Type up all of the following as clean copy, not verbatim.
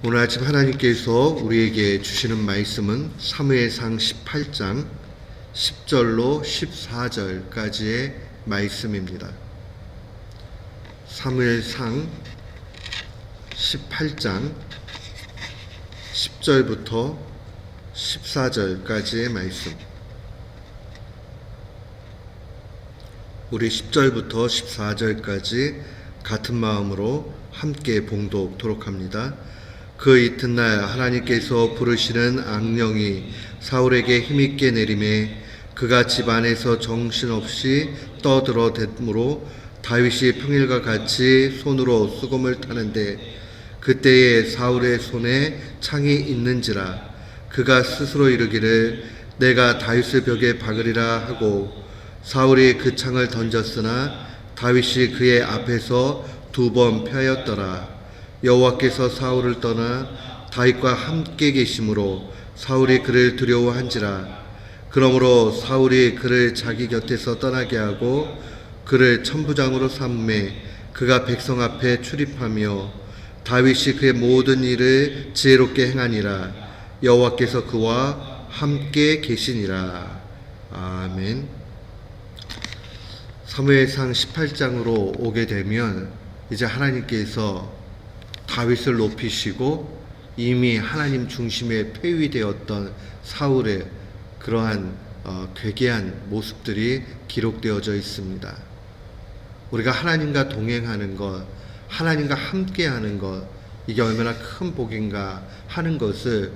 오늘 아침 하나님께서 우리에게 주시는 말씀은 사무엘상 18장 10절로 14절까지의 말씀입니다. 사무엘상 18장 10절부터 14절까지의 말씀. 우리 10절부터 14절까지 같은 마음으로 함께 봉독토록 합니다. 그 이튿날 하나님께서 부르시는 악령이 사울에게 힘있게 내림에 그가 집 안에서 정신없이 떠들어대므로 다윗이 평일과 같이 손으로 수금을 타는데 그때에 사울의 손에 창이 있는지라 그가 스스로 이르기를 내가 다윗의 벽에 박으리라 하고 사울이 그 창을 던졌으나 다윗이 그의 앞에서 2번 펴였더라. 여호와께서 사울을 떠나 다윗과 함께 계심으로 사울이 그를 두려워한지라. 그러므로 사울이 그를 자기 곁에서 떠나게 하고 그를 천부장으로 삼매 그가 백성 앞에 출입하며 다윗이 그의 모든 일을 지혜롭게 행하니라. 여호와께서 그와 함께 계시니라. 아멘. 사무엘상 18장으로 오게 되면 이제 하나님께서 다윗을 높이시고 이미 하나님 중심에 폐위되었던 사울의 그러한 괴괴한 모습들이 기록되어져 있습니다. 우리가 하나님과 동행하는 것, 하나님과 함께하는 것, 이게 얼마나 큰 복인가 하는 것을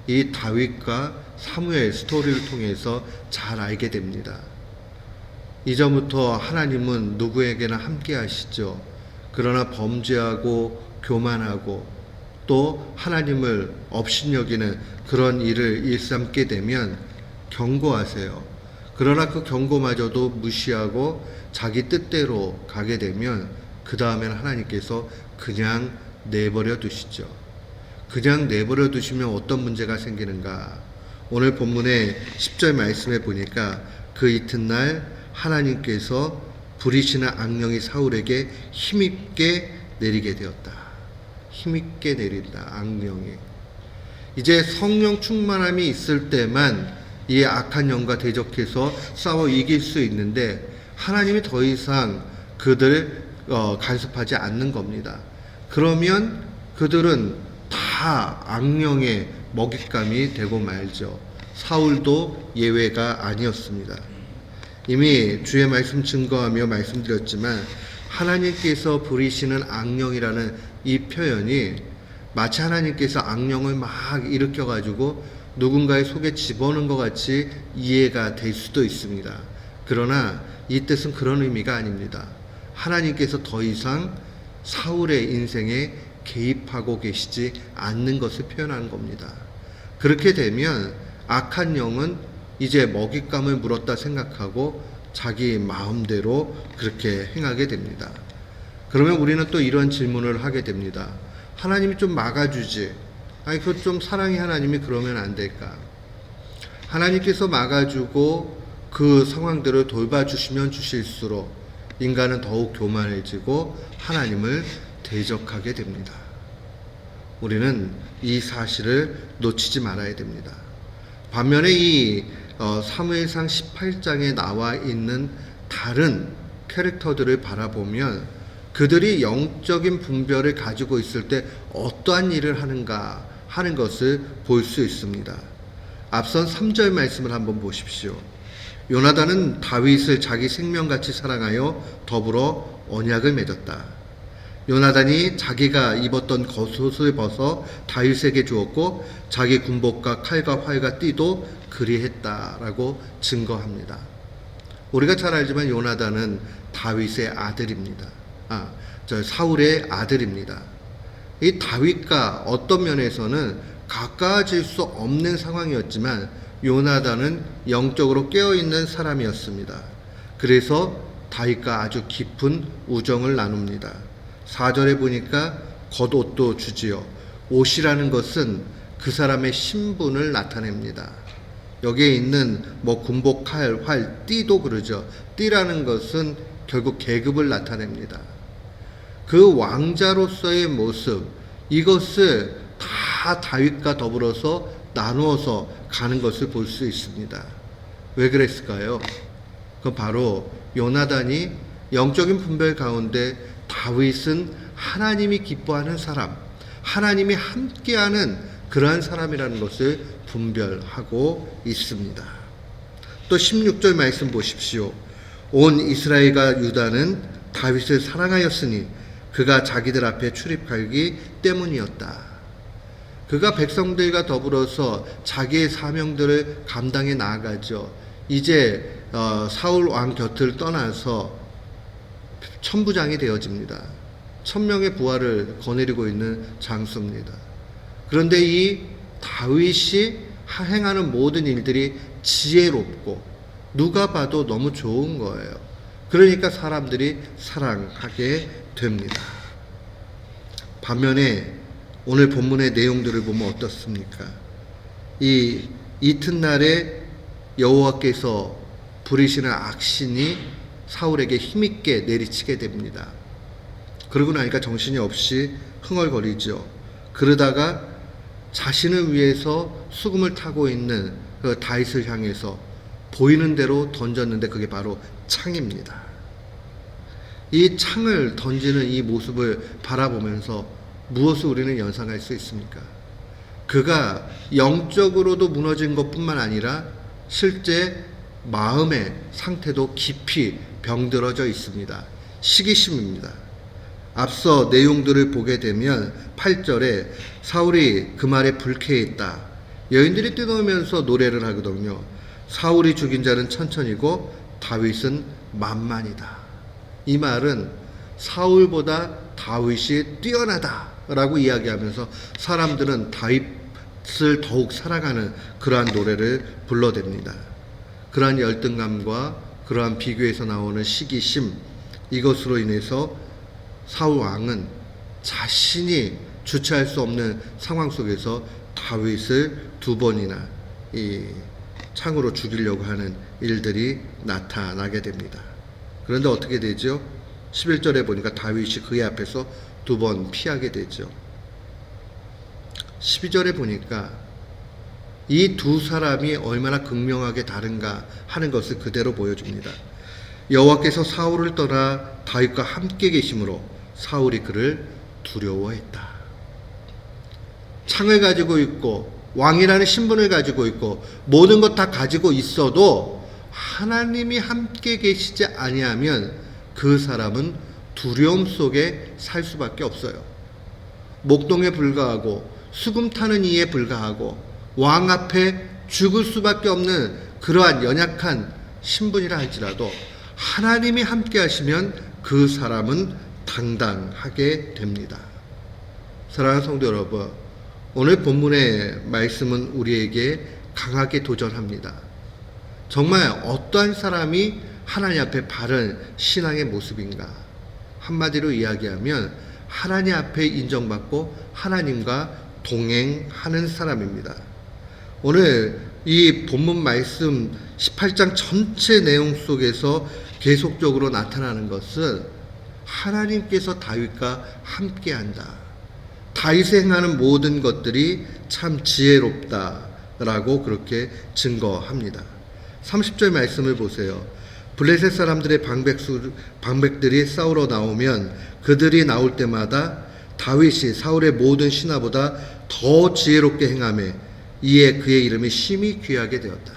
이 다윗과 사무엘 스토리를 통해서 잘 알게 됩니다. 이전부터 하나님은 누구에게나 함께 하시죠. 그러나 범죄하고 교만하고 또 하나님을 업신여기는 그런 일을 일삼게 되면 경고하세요. 그러나 그 경고마저도 무시하고 자기 뜻대로 가게 되면 그 다음에는 하나님께서 그냥 내버려 두시죠. 그냥 내버려 두시면 어떤 문제가 생기는가? 오늘 본문의 10절 말씀에 보니까 그 이튿날 하나님께서 부리시는 악령이 사울에게 힘있게 내리게 되었다. 힘있게 내린다. 악령이. 이제 성령 충만함이 있을 때만 이 악한 영과 대적해서 싸워 이길 수 있는데 하나님이 더 이상 그들을 간섭하지 않는 겁니다. 그러면 그들은 다 악령의 먹잇감이 되고 말죠. 사울도 예외가 아니었습니다. 이미 주의 말씀 증거하며 말씀드렸지만 하나님께서 부리시는 악령이라는 이 표현이 마치 하나님께서 악령을 막 일으켜가지고 누군가의 속에 집어넣은 것 같이 이해가 될 수도 있습니다. 그러나 이 뜻은 그런 의미가 아닙니다. 하나님께서 더 이상 사울의 인생에 개입하고 계시지 않는 것을 표현하는 겁니다. 그렇게 되면 악한 영은 이제 먹잇감을 물었다 생각하고 자기 마음대로 그렇게 행하게 됩니다. 그러면 우리는 또 이런 질문을 하게 됩니다. 하나님이 좀 막아주지. 아니, 그 좀 사랑의 하나님이 그러면 안 될까? 하나님께서 막아주고 그 상황들을 돌봐주시면 주실수록 인간은 더욱 교만해지고 하나님을 대적하게 됩니다. 우리는 이 사실을 놓치지 말아야 됩니다. 반면에 이 사무엘상 18장에 나와 있는 다른 캐릭터들을 바라보면 그들이 영적인 분별을 가지고 있을 때 어떠한 일을 하는가 하는 것을 볼 수 있습니다. 앞선 3절 말씀을 한번 보십시오. 요나단은 다윗을 자기 생명같이 사랑하여 더불어 언약을 맺었다. 요나단이 자기가 입었던 겉옷을 벗어 다윗에게 주었고 자기 군복과 칼과 활과 띠도 그리했다라고 증거합니다. 우리가 잘 알지만 요나단은 다윗의 아들입니다. 사울의 아들입니다. 이 다윗과 어떤 면에서는 가까워질 수 없는 상황이었지만 요나단은 영적으로 깨어있는 사람이었습니다. 그래서 다윗과 아주 깊은 우정을 나눕니다. 4절에 보니까 겉옷도 주지요. 옷이라는 것은 그 사람의 신분을 나타냅니다. 여기에 있는 군복, 칼, 활, 띠도 그러죠. 띠라는 것은 결국 계급을 나타냅니다. 그 왕자로서의 모습, 이것을 다 다 다윗과 더불어서 나누어서 가는 것을 볼 수 있습니다. 왜 그랬을까요? 그건 바로 요나단이 영적인 분별 가운데 다윗은 하나님이 기뻐하는 사람, 하나님이 함께하는 그러한 사람이라는 것을 분별하고 있습니다. 또 16절 말씀 보십시오. 온 이스라엘과 유다는 다윗을 사랑하였으니 그가 자기들 앞에 출입하기 때문이었다. 그가 백성들과 더불어서 자기의 사명들을 감당해 나아가죠. 이제 사울 왕 곁을 떠나서 천부장이 되어집니다. 1000명의 부하를 거느리고 있는 장수입니다. 그런데 이 다윗이 행하는 모든 일들이 지혜롭고 누가 봐도 너무 좋은 거예요. 그러니까 사람들이 사랑하게 됩니다. 반면에 오늘 본문의 내용들을 보면 어떻습니까? 이 이튿날에 여호와께서 부리시는 악신이 사울에게 힘있게 내리치게 됩니다. 그러고 나니까 정신이 없이 흥얼거리죠. 그러다가 자신을 위해서 수금을 타고 있는 그 다윗을 향해서 보이는 대로 던졌는데 그게 바로 창입니다. 이 창을 던지는 이 모습을 바라보면서 무엇을 우리는 연상할 수 있습니까? 그가 영적으로도 무너진 것뿐만 아니라 실제 마음의 상태도 깊이 병들어져 있습니다. 시기심입니다. 앞서 내용들을 보게 되면 8절에 사울이 그 말에 불쾌했다. 여인들이 뛰놀면서 노래를 하거든요. 사울이 죽인 자는 천천히고 다윗은 만만이다. 이 말은 사울보다 다윗이 뛰어나다라고 이야기하면서 사람들은 다윗을 더욱 사랑하는 그러한 노래를 불러댑니다. 그러한 열등감과 그러한 비교에서 나오는 시기심, 이것으로 인해서 사울 왕은 자신이 주체할 수 없는 상황 속에서 다윗을 2번이나 이 창으로 죽이려고 하는 일들이 나타나게 됩니다. 그런데 어떻게 되죠? 11절에 보니까 다윗이 그의 앞에서 2번 피하게 되죠. 12절에 보니까 이 두 사람이 얼마나 극명하게 다른가 하는 것을 그대로 보여줍니다. 여호와께서 사울을 떠나 다윗과 함께 계심으로 사울이 그를 두려워했다. 창을 가지고 있고 왕이라는 신분을 가지고 있고 모든 것 다 가지고 있어도 하나님이 함께 계시지 아니하면 그 사람은 두려움 속에 살 수밖에 없어요. 목동에 불과하고 수금 타는 이에 불과하고 왕 앞에 죽을 수밖에 없는 그러한 연약한 신분이라 할지라도 하나님이 함께 하시면 그 사람은 당당하게 됩니다. 사랑하는 성도 여러분, 오늘 본문의 말씀은 우리에게 강하게 도전합니다. 정말 어떠한 사람이 하나님 앞에 바른 신앙의 모습인가? 한마디로 이야기하면 하나님 앞에 인정받고 하나님과 동행하는 사람입니다. 오늘 이 본문 말씀 18장 전체 내용 속에서 계속적으로 나타나는 것은 하나님께서 다윗과 함께한다. 다윗이 행하는 모든 것들이 참 지혜롭다라고 그렇게 증거합니다. 30절 말씀을 보세요. 블레셋 사람들의 방백들이 싸우러 나오면 그들이 나올 때마다 다윗이 사울의 모든 신하보다 더 지혜롭게 행하며 이에 그의 이름이 심히 귀하게 되었다.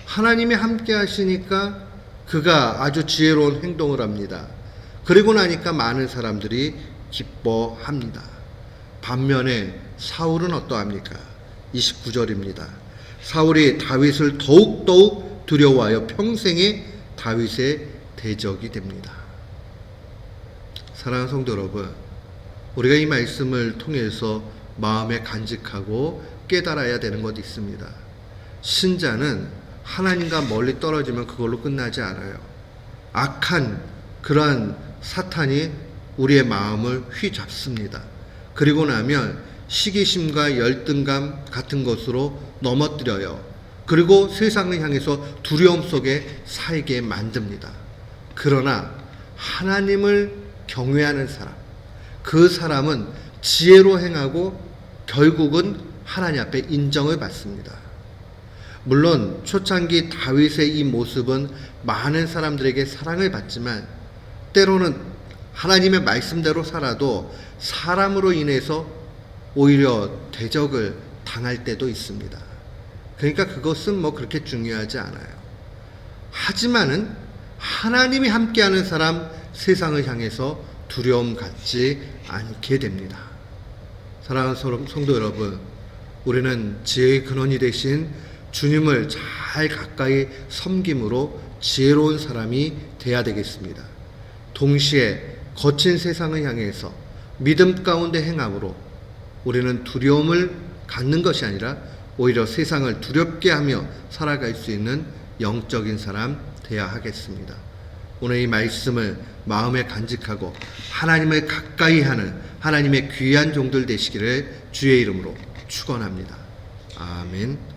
하나님이 함께 하시니까 그가 아주 지혜로운 행동을 합니다. 그리고 나니까 많은 사람들이 기뻐합니다. 반면에 사울은 어떠합니까? 29절입니다. 사울이 다윗을 더욱 두려워하여 평생에 다윗의 대적이 됩니다. 사랑하는 성도 여러분, 우리가 이 말씀을 통해서 마음에 간직하고 깨달아야 되는 것이 있습니다. 신자는 하나님과 멀리 떨어지면 그걸로 끝나지 않아요. 악한 그러한 사탄이 우리의 마음을 휘잡습니다. 그리고 나면 시기심과 열등감 같은 것으로 넘어뜨려요. 그리고 세상을 향해서 두려움 속에 살게 만듭니다. 그러나 하나님을 경외하는 사람, 그 사람은 지혜로 행하고 결국은 하나님 앞에 인정을 받습니다. 물론 초창기 다윗의 이 모습은 많은 사람들에게 사랑을 받지만 때로는 하나님의 말씀대로 살아도 사람으로 인해서 오히려 대적을 당할 때도 있습니다. 그러니까 그것은 뭐 그렇게 중요하지 않아요. 하지만은 하나님이 함께하는 사람 세상을 향해서 두려움 갖지 않게 됩니다. 사랑하는 성도 여러분, 우리는 지혜의 근원이 되신 주님을 잘 가까이 섬김으로 지혜로운 사람이 돼야 되겠습니다. 동시에 거친 세상을 향해서 믿음 가운데 행함으로 우리는 두려움을 갖는 것이 아니라 오히려 세상을 두렵게 하며 살아갈 수 있는 영적인 사람 되어야 하겠습니다. 오늘 이 말씀을 마음에 간직하고 하나님을 가까이 하는 하나님의 귀한 종들 되시기를 주의 이름으로 축원합니다. 아멘.